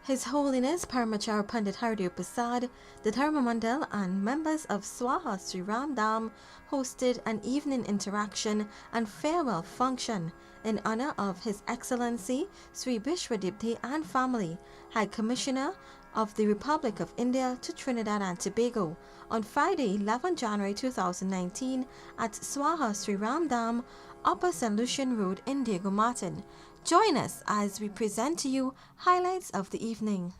His Holiness Paramachar Pandit Hardev Prasad, the Dharma Mandal and members of Swaha Sri Ram Dham hosted an evening interaction and farewell function in honor of His Excellency Sri Bishwadip and family, High Commissioner of the Republic of India to Trinidad and Tobago on Friday, 11 January 2019 at Swaha Sri Ram Dham, Upper St. Lucian Road in Diego Martin. Join us as we present to you highlights of the evening.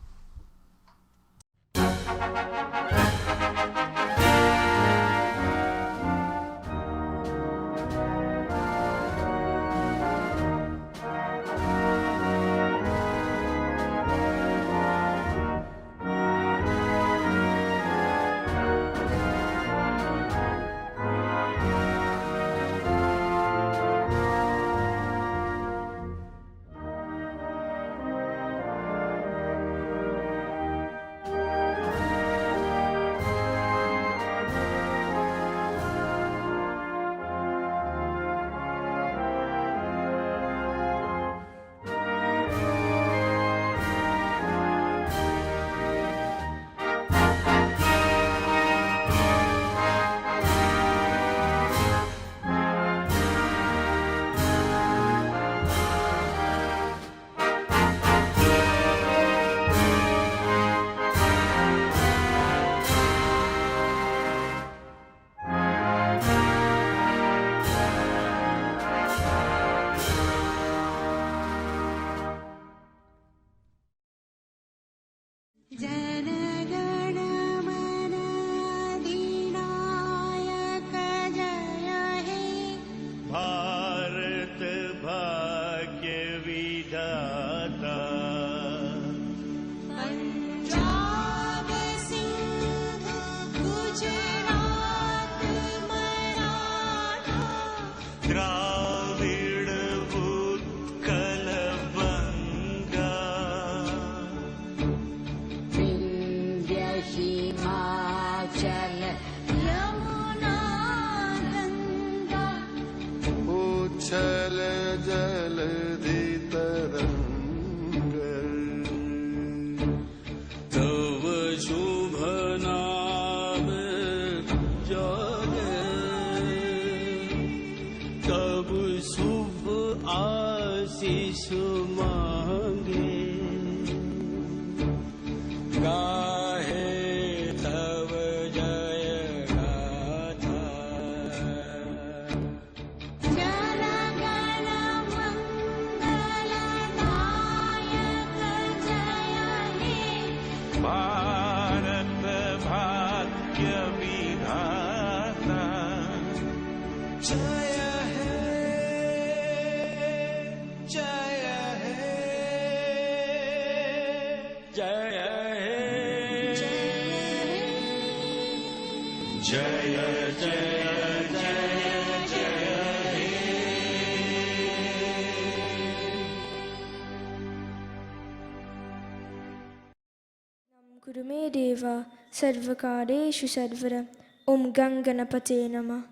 Kurume Deva Sarvakareshu Sarvara Om Ganganapate Namah.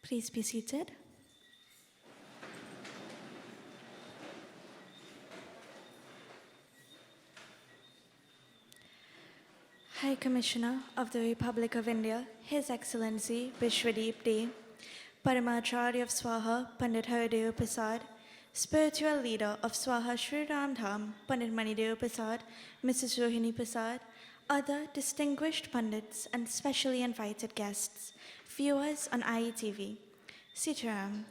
Please be seated. High Commissioner of the Republic of India, His Excellency Bishwadip, Paramacharya of Swaha Pandit Hardev Prasad, Spiritual Leader of Swaha Sri Ram Dham Pandit Manidev Prasad, Mrs. Rohini Prasad, other distinguished pundits and specially invited guests, viewers on IETV. Sitaram.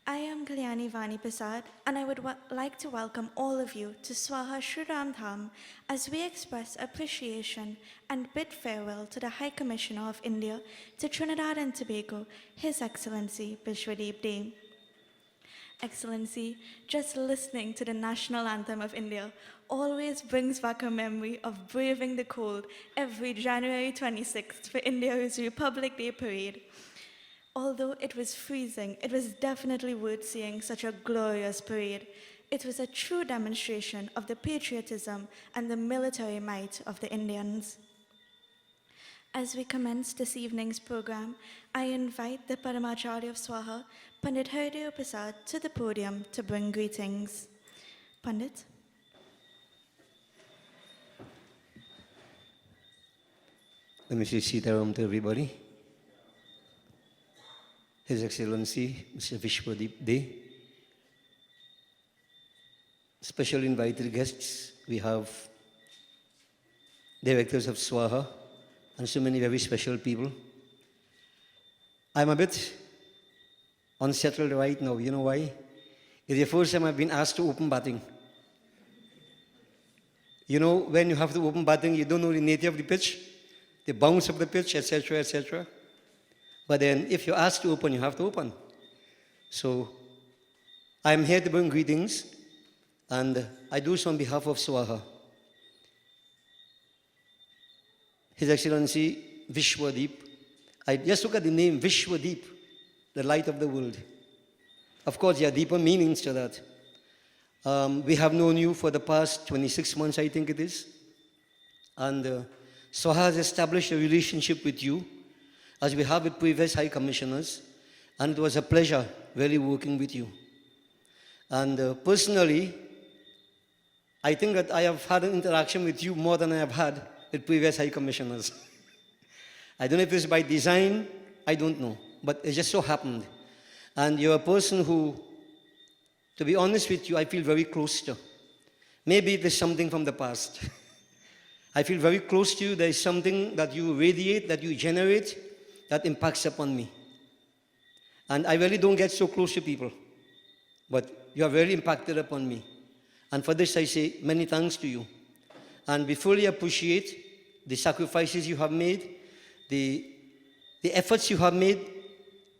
I am Kalyani Vani Prasad, and I would like to welcome all of you to Swaha Sri Ram Dham as we express appreciation and bid farewell to the High Commissioner of India to Trinidad and Tobago, His Excellency Bishwadip. Excellency, just listening to the national anthem of India always brings back a memory of braving the cold every January 26th for India's Republic Day parade. Although it was freezing, it was definitely worth seeing such a glorious parade. It was a true demonstration of the patriotism and the military might of the Indians. As we commence this evening's program, I invite the Paramacharya of Swaha, Pandit Haridev Prasad, to the podium to bring greetings. Pandit. Let me say Sitaram to everybody. His Excellency, Mr. Bishwadip Day. Special invited guests, we have directors of Swaha and so many very special people. I'm a bit unsettled right now. You know why? It's the first time I've been asked to open batting. You know, when you have to open batting, you don't know the nature of the pitch, the bounce of the pitch, etc., etc. But then, if you're asked to open, you have to open. So, I'm here to bring greetings, and I do so on behalf of Swaha. His Excellency Bishwadip. I just look at the name Bishwadip, the light of the world. Of course, there are deeper meanings to that. We have known you for the past 26 months, I think it is. And Swaha has established a relationship with you, as we have with previous High Commissioners. And it was a pleasure really working with you. And personally, I think that I have had an interaction with you more than I have had with previous High Commissioners. I don't know if it's by design, I don't know. But it just so happened. And you're a person who, to be honest with you, I feel very close to. Maybe it is something from the past. I feel very close to you. There is something that you radiate, that you generate, that impacts upon me. And I really don't get so close to people. But you have really impacted upon me. And for this I say many thanks to you. And we fully appreciate the sacrifices you have made, the efforts you have made,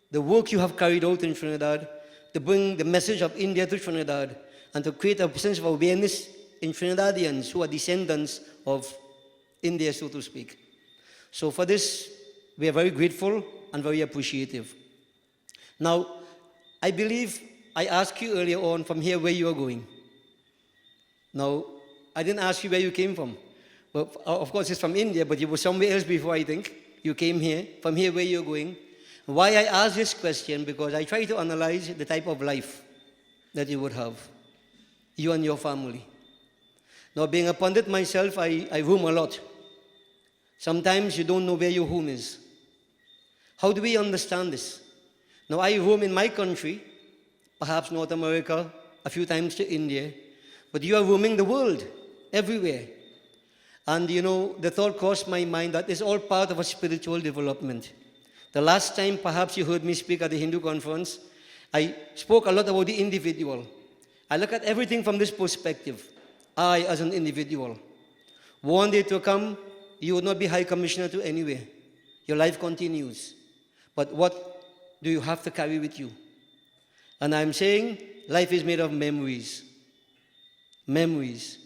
the work you have carried out in Trinidad to bring the message of India to Trinidad and to create a sense of awareness in Trinidadians who are descendants of India, so to speak. So for this, we are very grateful and very appreciative. Now, I believe I asked you earlier on from here where you are going. Now, I didn't ask you where you came from. Well, of course, it's from India, but you were somewhere else before, I think. You came here. From here, where you're going. Why I ask this question? Because I try to analyze the type of life that you would have, you and your family. Now, being a Pandit myself, I roam a lot. Sometimes you don't know where your home is. How do we understand this? Now, I roam in my country, perhaps North America, a few times to India, but you are roaming the world, everywhere. And you know, the thought crossed my mind that it's all part of a spiritual development. The last time perhaps you heard me speak at the Hindu conference, I spoke a lot about the individual. I look at everything from this perspective. I as an individual. One day to come, you will not be High Commissioner to anywhere. Your life continues. But what do you have to carry with you? And I'm saying life is made of memories. Memories.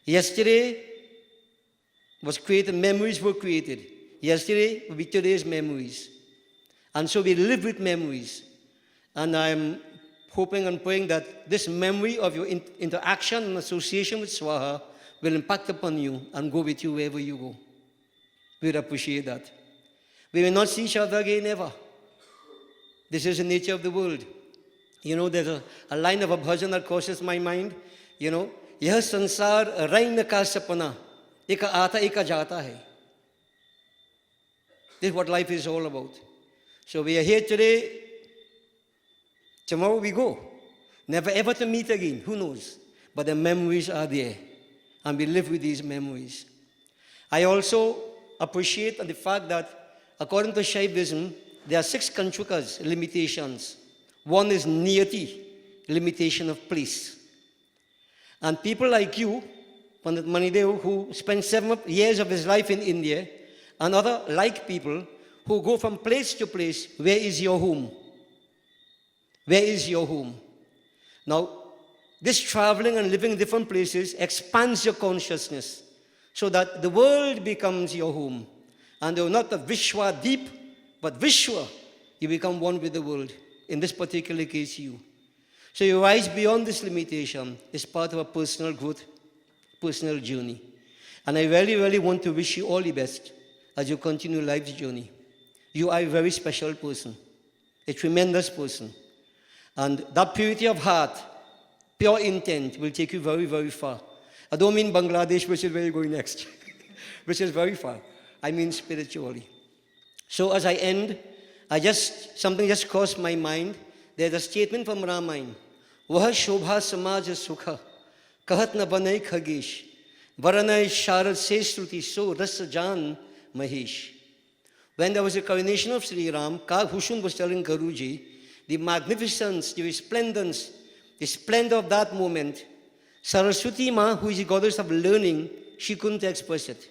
Yesterday was created, memories were created. Yesterday will be today's memories. And so we live with memories. And I'm hoping and praying that this memory of your interaction and association with Swaha will impact upon you and go with you wherever you go. We'd appreciate that. We will not see each other again ever. This is the nature of the world. You know, there's a line of a bhajan that crosses my mind. You know, यह संसार रैन का सपना एक आता एक जाता है. This is what life is all about. So we are here today. Tomorrow we go. Never ever to meet again. Who knows? But the memories are there. And we live with these memories. I also appreciate the fact that according to Shaivism, there are 6 kanchukas, limitations. One is niyati, limitation of place. And people like you, Pandit Manidev, who spent 7 years of his life in India, and other like people who go from place to place, where is your home? Where is your home? Now, this traveling and living in different places expands your consciousness so that the world becomes your home. And you're not the Bishwadip, but Vishwa. You become one with the world. In this particular case, you. So you rise beyond this limitation. It's part of a personal growth, personal journey. And I really, really want to wish you all the best as you continue life's journey. You are a very special person, a tremendous person. And that purity of heart, pure intent will take you very, very far. I don't mean Bangladesh, which is where you're going next, which is very far. I mean spiritually. So as I end, something just crossed my mind. There's a statement from Ramayana. Vah shobha samaj sukha, kahat na banai khagesh, varanai sharad se shruti so rasa jan mahesh. When there was a coronation of Sri Ram, Ka Bhushan was telling Guruji, the magnificence, the resplendence, the splendor of that moment, Saraswati Ma, who is the goddess of learning, she couldn't express it.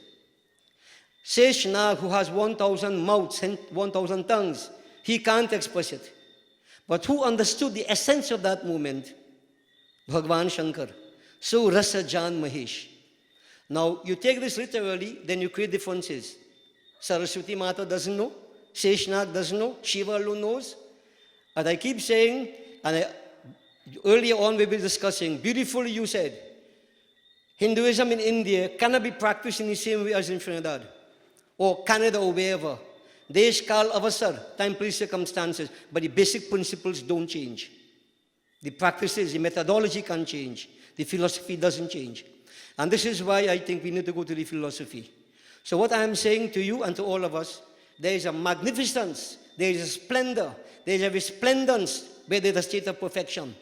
Seshnag, who has 1,000 mouths and 1,000 tongues, he can't express it. But who understood the essence of that moment? Bhagwan Shankar. So Rasa Jan Mahesh. Now, you take this literally, then you create differences. Saraswati Mata doesn't know, Seshnag doesn't know, Shiva alone knows. And I keep saying, earlier on we were discussing, beautifully you said, Hinduism in India cannot be practiced in the same way as in Trinidad, or Canada, or wherever. Desh, Kal, Avasar, time, place, circumstances, but the basic principles don't change. The practices, the methodology can't change. The philosophy doesn't change. And this is why I think we need to go to the philosophy. So what I am saying to you and to all of us, there is a magnificence, there is a splendor, there is a resplendence where there is a state of perfection.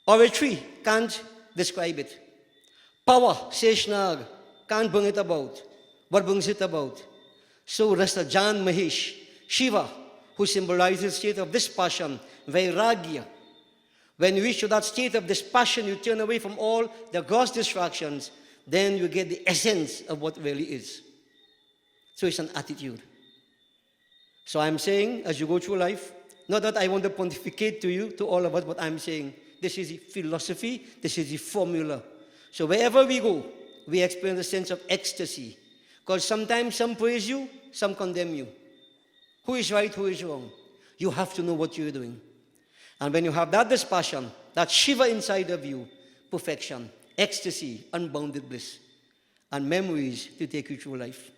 Oratory can't describe it. Power, Seshnag, can't bring it about. What brings it about? So Rasa Jan Mahesh, Shiva, who symbolizes the state of dispassion, Vairagya. When you reach to that state of dispassion, you turn away from all the gross distractions, then you get the essence of what really is. So it's an attitude. So I'm saying, as you go through life, not that I want to pontificate to you, to all of us, but I'm saying this is the philosophy, this is the formula. So wherever we go, we experience a sense of ecstasy. Because sometimes some praise you, some condemn you. Who is right, who is wrong? You have to know what you're doing. And when you have that dispassion, that Shiva inside of you, perfection, ecstasy, unbounded bliss, and memories to take you through life.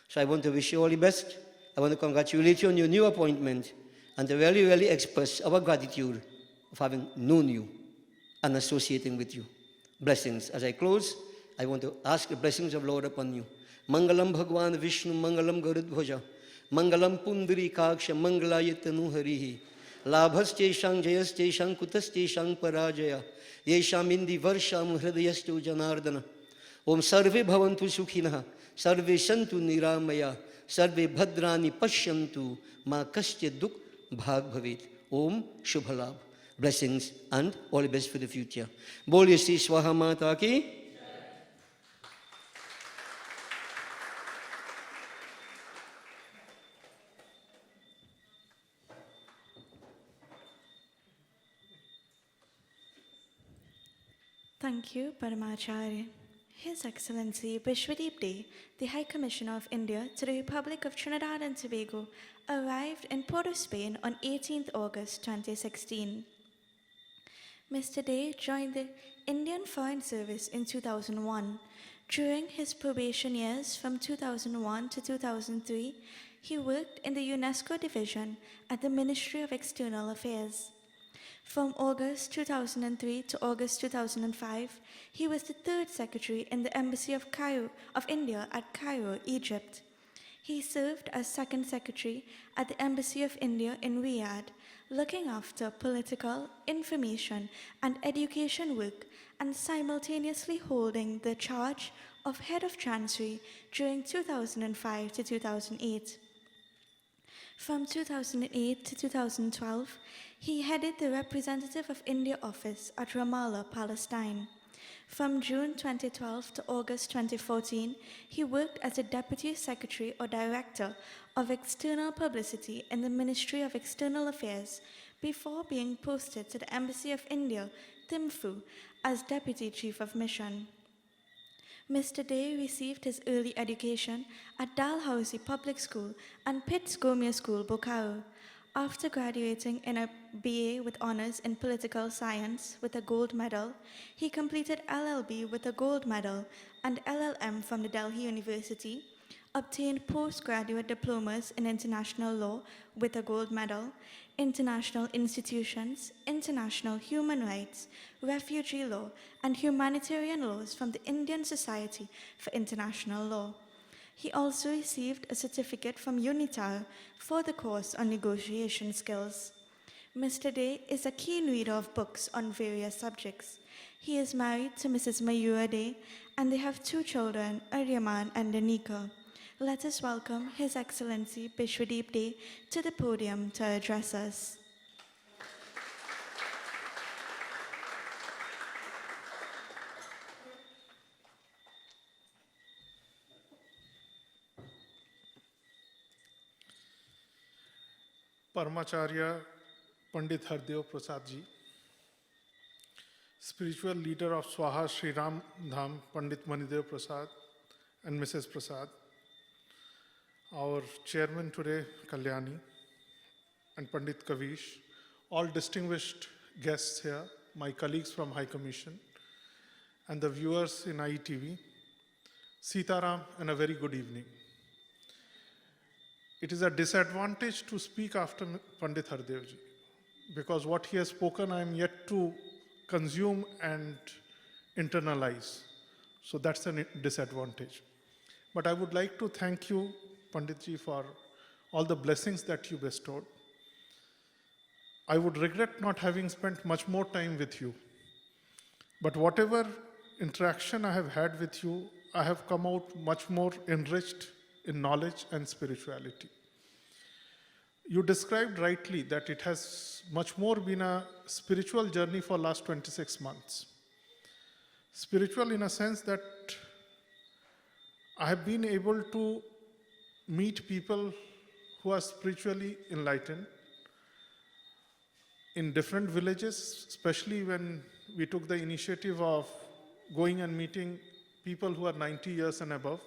So I want to wish you all the best. I want to congratulate you on your new appointment and to really, really express our gratitude of having known you and associating with you. Blessings. As I close, I want to ask the blessings of Lord upon you. Mangalam Bhagwan Vishnu, Mangalam Garudhvaja, Mangalam Pundri Kaksha, Mangalayatanu Harihi, Labhasteshang Jayasteshang Kutasteshang Parajaya, Yesham Indi Varsham Hridayastu Janardana, Om Sarve Bhavantu Sukhinaha, Sarve Santu Niramaya, Sarve Bhadrani Pashyantu, Ma Kastya Duk Bhag Bhavit. Om Shubhalabh. Blessings and all the best for the future. Boliye Sri Swaha Mata ki. Thank you, Paramacharya. His Excellency Bishwadip Dey, the High Commissioner of India to the Republic of Trinidad and Tobago, arrived in Port of Spain on 18th August 2016. Mr. Dey joined the Indian Foreign Service in 2001. During his probation years from 2001 to 2003, he worked in the UNESCO division at the Ministry of External Affairs. From August 2003 to August 2005, he was the third secretary in the Embassy of India at Cairo, Egypt. He served as second secretary at the Embassy of India in Riyadh, looking after political, information, and education work, and simultaneously holding the charge of head of chancery during 2005 to 2008. From 2008 to 2012, he headed the Representative of India office at Ramallah, Palestine. From June 2012 to August 2014, he worked as a Deputy Secretary or Director of External Publicity in the Ministry of External Affairs before being posted to the Embassy of India, Thimphu, as Deputy Chief of Mission. Mr. Dey received his early education at Dalhousie Public School and Pitt's Gourmet School, Bokaro. After graduating in a BA with honors in political science with a gold medal, he completed LLB with a gold medal and LLM from the Delhi University. obtained postgraduate diplomas in international law with a gold medal, international institutions, international human rights, refugee law, and humanitarian laws from the Indian Society for International Law. He also received a certificate from UNITAR for the course on negotiation skills. Mr. Day is a keen reader of books on various subjects. He is married to Mrs. Mayura Day, and they have 2 children, Aryaman and Danika. Let us welcome His Excellency Bishwadip Day to the podium to address us. Paramacharya Pandit Hardev Prasad ji, spiritual leader of Swaha Sri Ram Dham Pandit Manidev Prasad and Mrs. Prasad, our chairman today Kalyani and Pandit Kavish, all distinguished guests here, my colleagues from High Commission and the viewers in IETV, Sitaram and a very good evening. It is a disadvantage to speak after Pandit Hardev ji, because what he has spoken I am yet to consume and internalize. So that's a disadvantage. But I would like to thank you, Pandit ji, for all the blessings that you bestowed. I would regret not having spent much more time with you. But whatever interaction I have had with you, I have come out much more enriched in knowledge and spirituality. You described rightly that it has much more been a spiritual journey for last 26 months. Spiritual in a sense that I have been able to meet people who are spiritually enlightened in different villages, especially when we took the initiative of going and meeting people who are 90 years and above.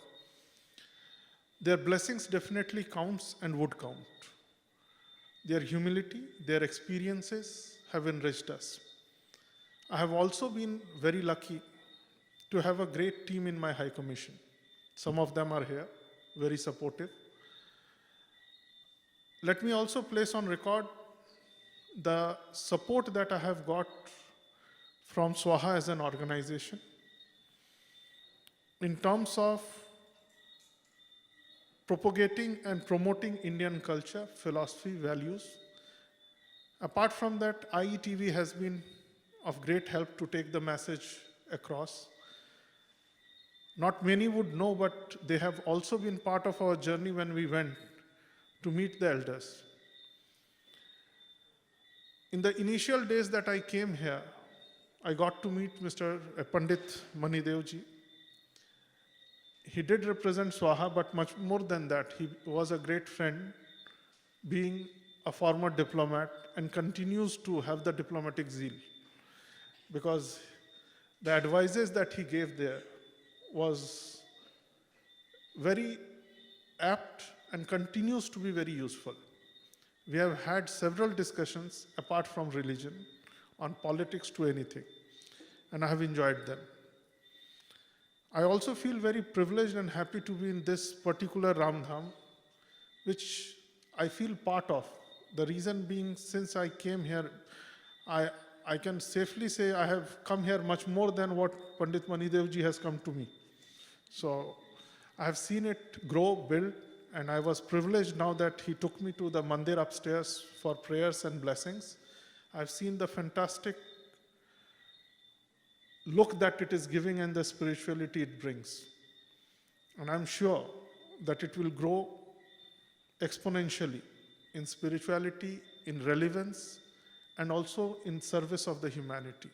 Their blessings definitely counts and would count. Their humility, their experiences have enriched us. I have also been very lucky to have a great team in my High Commission. Some of them are here, very supportive. Let me also place on record the support that I have got from Swaha as an organization in terms of propagating and promoting Indian culture, philosophy, values. Apart from that, IETV has been of great help to take the message across. Not many would know, but they have also been part of our journey when we went to meet the elders. In the initial days that I came here, I got to meet Mr. Pandit Manidev ji. He did represent Swaha, but much more than that, he was a great friend, being a former diplomat and continues to have the diplomatic zeal, because the advices that he gave there was very apt and continues to be very useful. We have had several discussions apart from religion, on politics to anything, and I have enjoyed them. I also feel very privileged and happy to be in this particular Ramdham, which I feel part of. The reason being, since I came here, I can safely say I have come here much more than what Pandit Manidev ji has come to me. So I have seen it grow, build, and I was privileged now that he took me to the mandir upstairs for prayers and blessings. I've seen the fantastic look that it is giving and the spirituality it brings. And I'm sure that it will grow exponentially in spirituality, in relevance, and also in service of the humanity.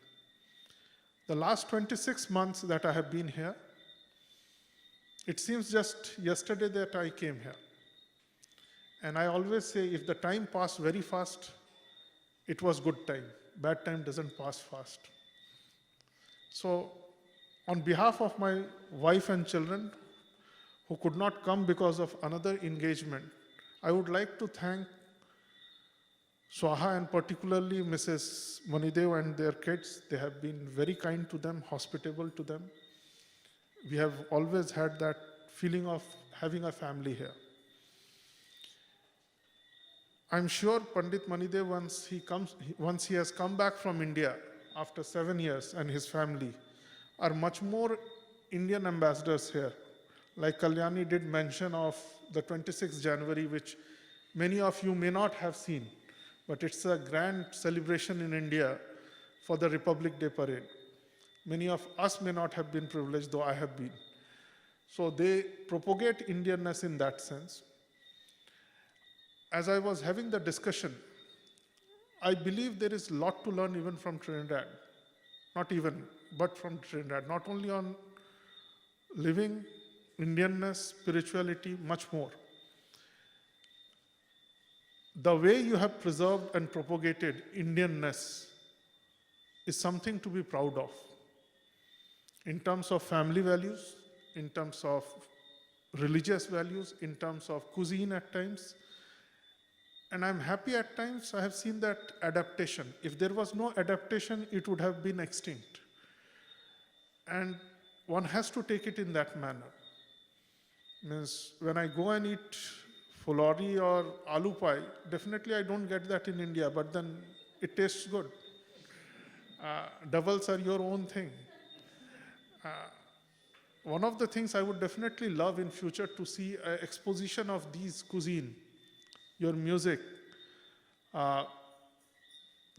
The last 26 months that I have been here, it seems just yesterday that I came here. And I always say, if the time passed very fast, it was good time. Bad time doesn't pass fast. So, on behalf of my wife and children, who could not come because of another engagement, I would like to thank Swaha and particularly Mrs. Manidev and their kids. They have been very kind to them, hospitable to them. We have always had that feeling of having a family here. I'm sure Pandit Manidev, once he has come back from India after 7 years, and his family are much more Indian ambassadors here. Like Kalyani did mention of the 26th January, which many of you may not have seen, but it's a grand celebration in India for the Republic Day parade. Many of us may not have been privileged, though I have been. So they propagate Indianness in that sense. As I was having the discussion, I believe there is a lot to learn even from Trinidad. Not even, but from Trinidad. Not only on living, Indianness, spirituality, much more. The way you have preserved and propagated Indianness is something to be proud of. In terms of family values, in terms of religious values, in terms of cuisine at times. And I'm happy at times I have seen that adaptation. If there was no adaptation, it would have been extinct. And one has to take it in that manner. Means when I go and eat fulori or aloo pai, definitely I don't get that in India, but then it tastes good. Doubles are your own thing. One of the things I would definitely love in future to see an exposition of these cuisine, your music,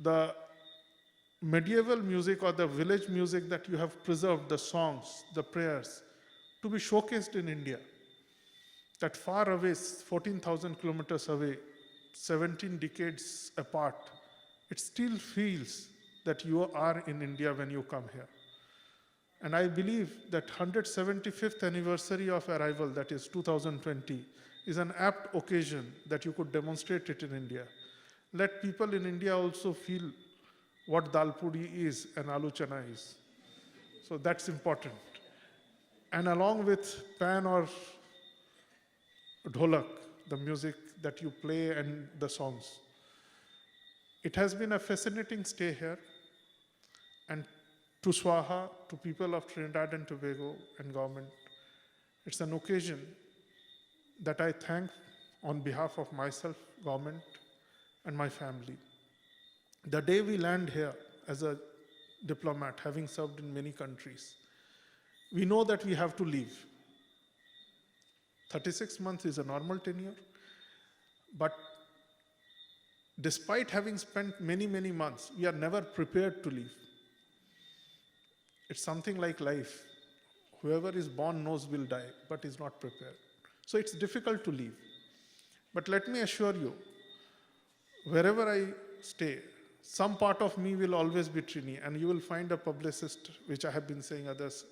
the medieval music or the village music that you have preserved, the songs, the prayers, to be showcased in India. That far away, 14,000 kilometers away, 17 decades apart, it still feels that you are in India when you come here. And I believe that 175th anniversary of arrival, that is 2020, is an apt occasion that you could demonstrate it in India. Let people in India also feel what dal puri is and aloo chana is. So that's important. And along with pan or dholak, the music that you play and the songs. It has been a fascinating stay here. And to Swaha, to people of Trinidad and Tobago and government, it's an occasion that I thank on behalf of myself, government, and my family. The day we land here as a diplomat, having served in many countries, we know that we have to leave. 36 months is a normal tenure, but despite having spent many, many months, we are never prepared to leave. It's something like life. Whoever is born knows will die, but is not prepared. So it's difficult to leave. But let me assure you, wherever I stay, some part of me will always be Trini, and you will find a publicist, which I have been saying others,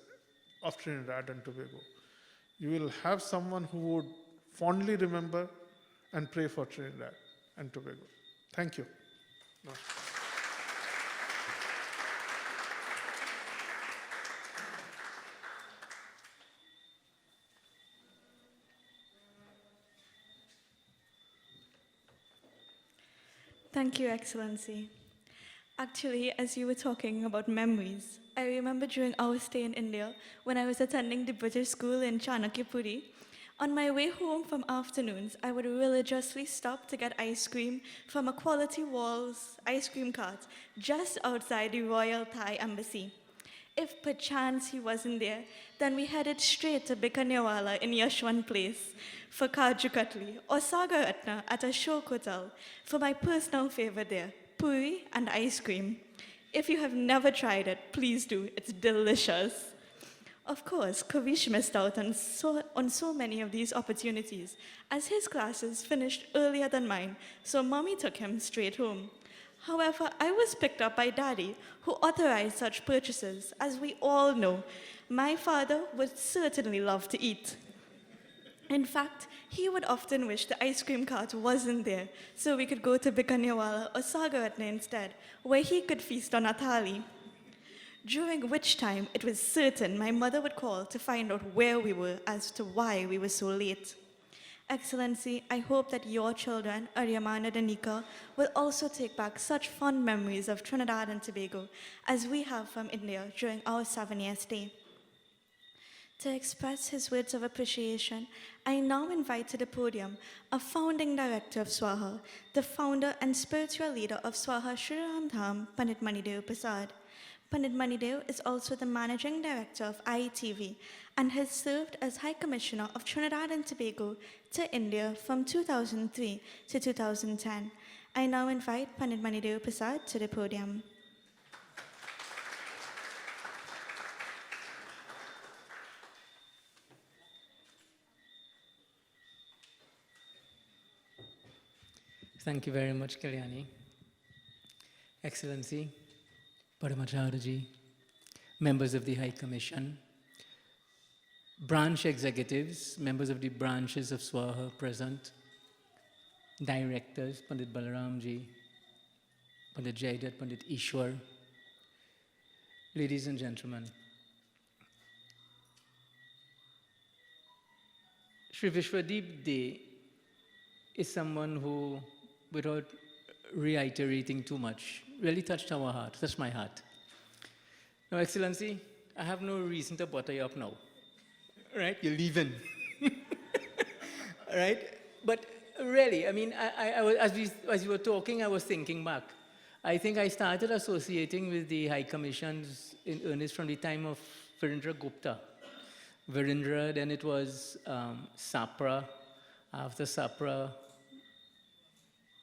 of Trinidad and Tobago. You will have someone who would fondly remember and pray for Trinidad and Tobago. Thank you. Thank you, Excellency. Actually, as you were talking about memories, I remember during our stay in India, when I was attending the British school in Chanakyapuri, on my way home from afternoons, I would religiously stop to get ice cream from a Quality Walls ice cream cart just outside the Royal Thai Embassy. If perchance he wasn't there, then we headed straight to Bikanewala in Yashwan Place for Kaju Katli or Sagar Ratna at Ashok Hotel for my personal favorite there, puri and ice cream. If you have never tried it, please do. It's delicious. Of course, Kavish missed out on so many of these opportunities, as his classes finished earlier than mine, so Mommy took him straight home. However, I was picked up by Daddy, who authorized such purchases. As we all know, my father would certainly love to eat. In fact, he would often wish the ice cream cart wasn't there, so we could go to Bikanewala or Sagar Ratna instead, where he could feast on a thali. During which time, it was certain my mother would call to find out where we were as to why we were so late. Excellency, I hope that your children, Aryaman and Anika, will also take back such fond memories of Trinidad and Tobago as we have from India during our 7-year stay. To express his words of appreciation, I now invite to the podium a founding director of Swaha, the founder and spiritual leader of Swaha Sri Ram Dham, Pandit Manidev Prasad. Pandit Manidev is also the managing director of IETV and has served as High Commissioner of Trinidad and Tobago to India from 2003 to 2010. I now invite Pandit Manidev Prasad to the podium. Thank you very much, Kalyani. Excellency, Paramacharya, members of the High Commission, branch executives, members of the branches of Swaha present, directors, Pandit Balaramji, Pandit Jaidat, Pandit Ishwar, ladies and gentlemen. Shri Bishwadip Day is someone who, without reiterating too much, really touched our heart, touched my heart. Now, Excellency, I have no reason to butter you up now. Right? You're leaving. Right? But really, I mean, as you were talking, I was thinking back. I think I started associating with the High Commissions in earnest from the time of Virendra Gupta. Virendra, then it was Sapra. After Sapra,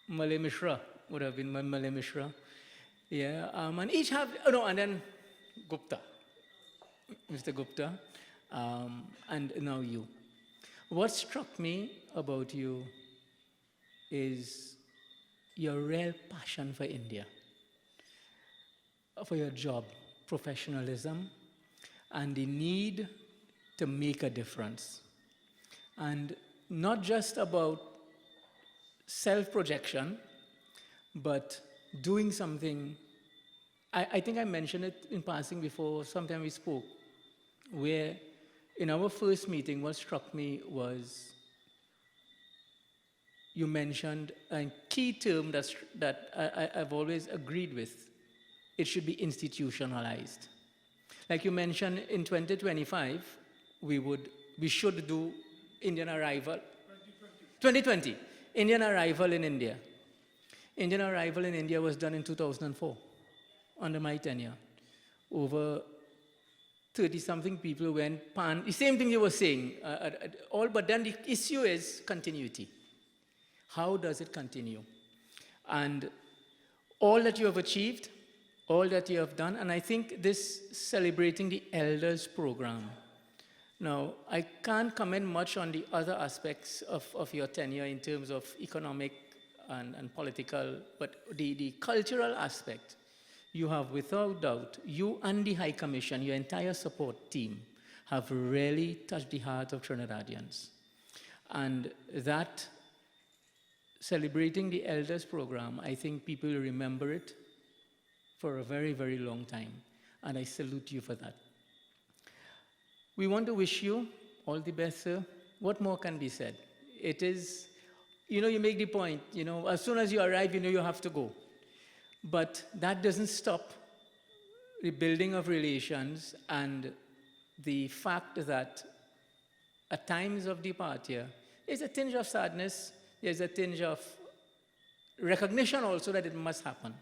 Malay Mishra would have been Malay Mishra. Yeah, and each have, and then Gupta, Mr. Gupta, and now you. What struck me about you is your real passion for India, for your job, professionalism, and the need to make a difference. And not just about self-projection, but doing something. I think I mentioned it in passing before, sometime we spoke, where in our first meeting, what struck me was you mentioned a key term that I've always agreed with. It should be institutionalized. Like you mentioned, in 2025, we should do Indian arrival. 2020. Indian arrival in India. Indian arrival in India was done in 2004, under my tenure. Over 30-something people went pan. The same thing you were saying, but then the issue is continuity. How does it continue? And all that you have achieved, all that you have done, and I think this celebrating the elders program. Now, I can't comment much on the other aspects of your tenure in terms of economic and political, but the cultural aspect, you have without doubt, you and the High Commission, your entire support team, have really touched the heart of Trinidadians. And that celebrating the elders program, I think people remember it for a very, very long time. And I salute you for that. We want to wish you all the best, sir. What more can be said? It is, you make the point, as soon as you arrive, you have to go. But that doesn't stop the building of relations and the fact that at times of departure, there's a tinge of sadness, there's a tinge of recognition also that it must happen.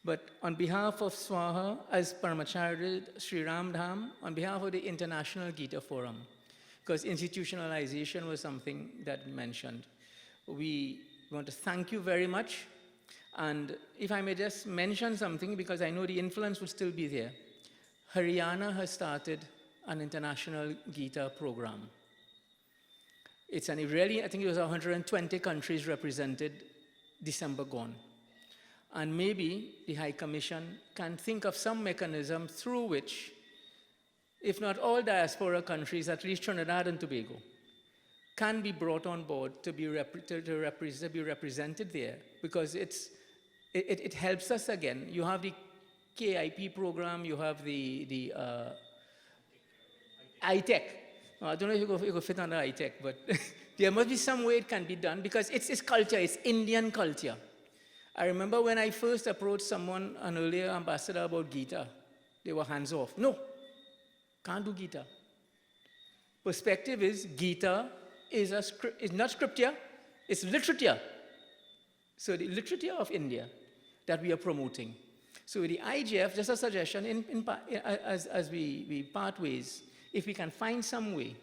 But on behalf of Swaha, as Paramacharya Sri Ram Dham, on behalf of the International Gita Forum, because institutionalization was something that mentioned, we want to thank you very much. And if I may just mention something, because I know the influence will still be there, Haryana has started an international Gita program. It's an really, I think it was 120 countries represented December gone. And maybe the High Commission can think of some mechanism through which, if not all diaspora countries, at least Trinidad and Tobago, can be brought on board to be represented there, because it helps us again. You have the KIP program, you have the ITEC. I don't know if you could fit under ITEC, but there must be some way it can be done, because it's culture, it's Indian culture. I remember when I first approached someone, an earlier ambassador, about Gita, they were hands off. No, can't do Gita. perspective is Gita is not scripture, it's literature. So the literature of India that we are promoting. So with the IGF, just a suggestion, as we part ways, if we can find some way,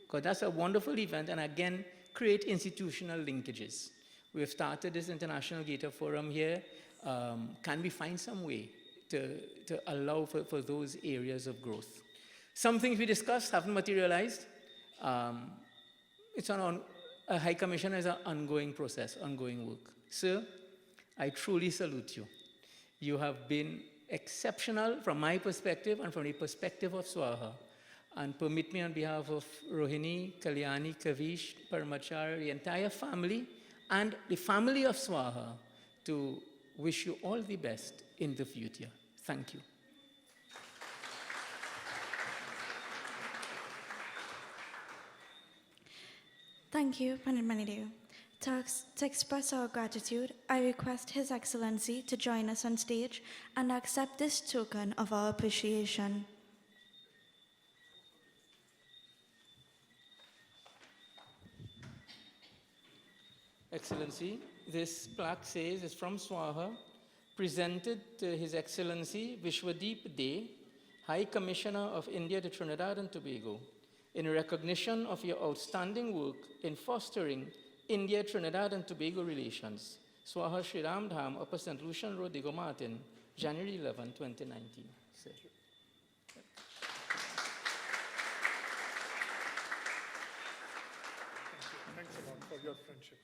because that's a wonderful event, and again, create institutional linkages. We have started this International Gita Forum here. Can we find some way to allow for those areas of growth? Some things we discussed haven't materialized. It's a High Commissioner is an ongoing process, ongoing work. Sir, I truly salute you. You have been exceptional from my perspective and from the perspective of Swaha. And permit me on behalf of Rohini, Kalyani, Kavish, Paramachar, the entire family, and the family of Swaha to wish you all the best in the future. Thank you. Thank you, Pandit Manidev. To express our gratitude, I request His Excellency to join us on stage and accept this token of our appreciation. Excellency, this plaque says it's from Swaha, presented to His Excellency Bishwadip Dey, High Commissioner of India to Trinidad and Tobago, in recognition of your outstanding work in fostering India-Trinidad and Tobago relations. Swaha Sri Ram Dham, Upper St. Lucian Road, Diego Martin, January 11, 2019. Sir. Thanks a lot for your friendship.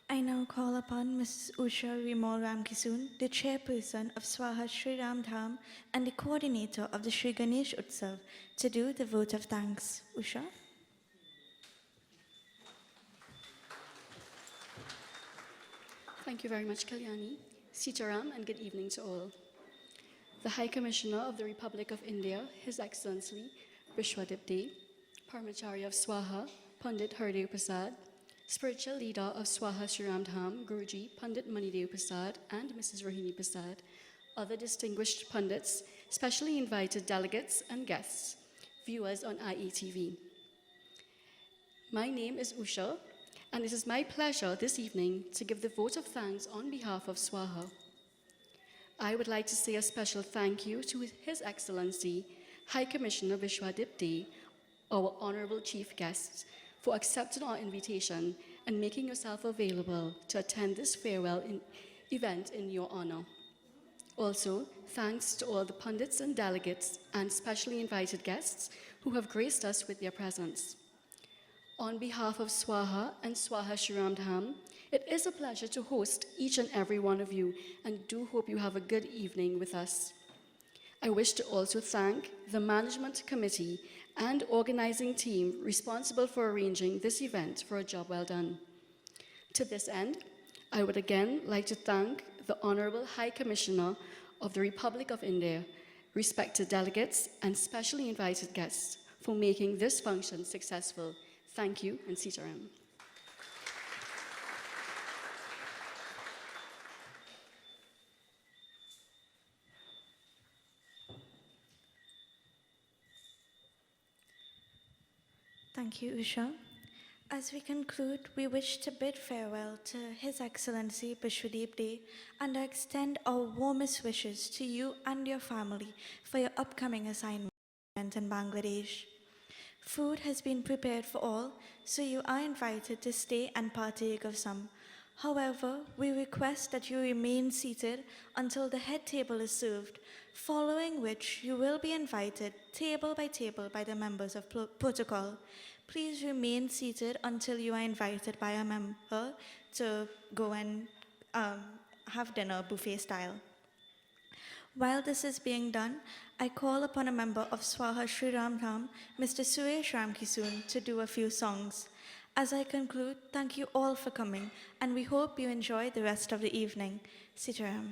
I now call upon Mrs. Usha Vimal Ramkisoon, the chairperson of Swaha Sri Ram Dham and the coordinator of the Sri Ganesh Utsav, to do the vote of thanks. Usha? Thank you very much, Kalyani. Sitaram, and good evening to all. The High Commissioner of the Republic of India, His Excellency Bishwadip Dey, Paramacharya of Swaha, Pandit Hardev Prasad, Spiritual Leader of Swaha Sri Ram Dham, Guruji Pandit Manidev Prasad and Mrs. Rohini Prasad, other distinguished pundits, specially invited delegates and guests, viewers on IETV. My name is Usha, and it is my pleasure this evening to give the vote of thanks on behalf of Swaha. I would like to say a special thank you to His Excellency High Commissioner Bishwadip Dey, our honorable chief guests, for accepting our invitation and making yourself available to attend this farewell event in your honor. Also, thanks to all the pundits and delegates and specially invited guests who have graced us with their presence. On behalf of Swaha and Swaha Sri Ram Dham, it is a pleasure to host each and every one of you, and do hope you have a good evening with us. I wish to also thank the management committee and organizing team responsible for arranging this event for a job well done. To this end, I would again like to thank the Honorable High Commissioner of the Republic of India, respected delegates, and specially invited guests for making this function successful. Thank you, and Sitaram. Thank you, Usha. As we conclude, we wish to bid farewell to His Excellency Bishwadip Dey and extend our warmest wishes to you and your family for your upcoming assignment in Bangladesh. Food has been prepared for all, so you are invited to stay and partake of some. However, we request that you remain seated until the head table is served, following which you will be invited table by the members of protocol. Please remain seated until you are invited by a member to go and have dinner buffet style. While this is being done, I call upon a member of Swaha Sri Ram Dham, Mr. Suresh Ramkisoon, to do a few songs. As I conclude, thank you all for coming, and we hope you enjoy the rest of the evening. Sitaram.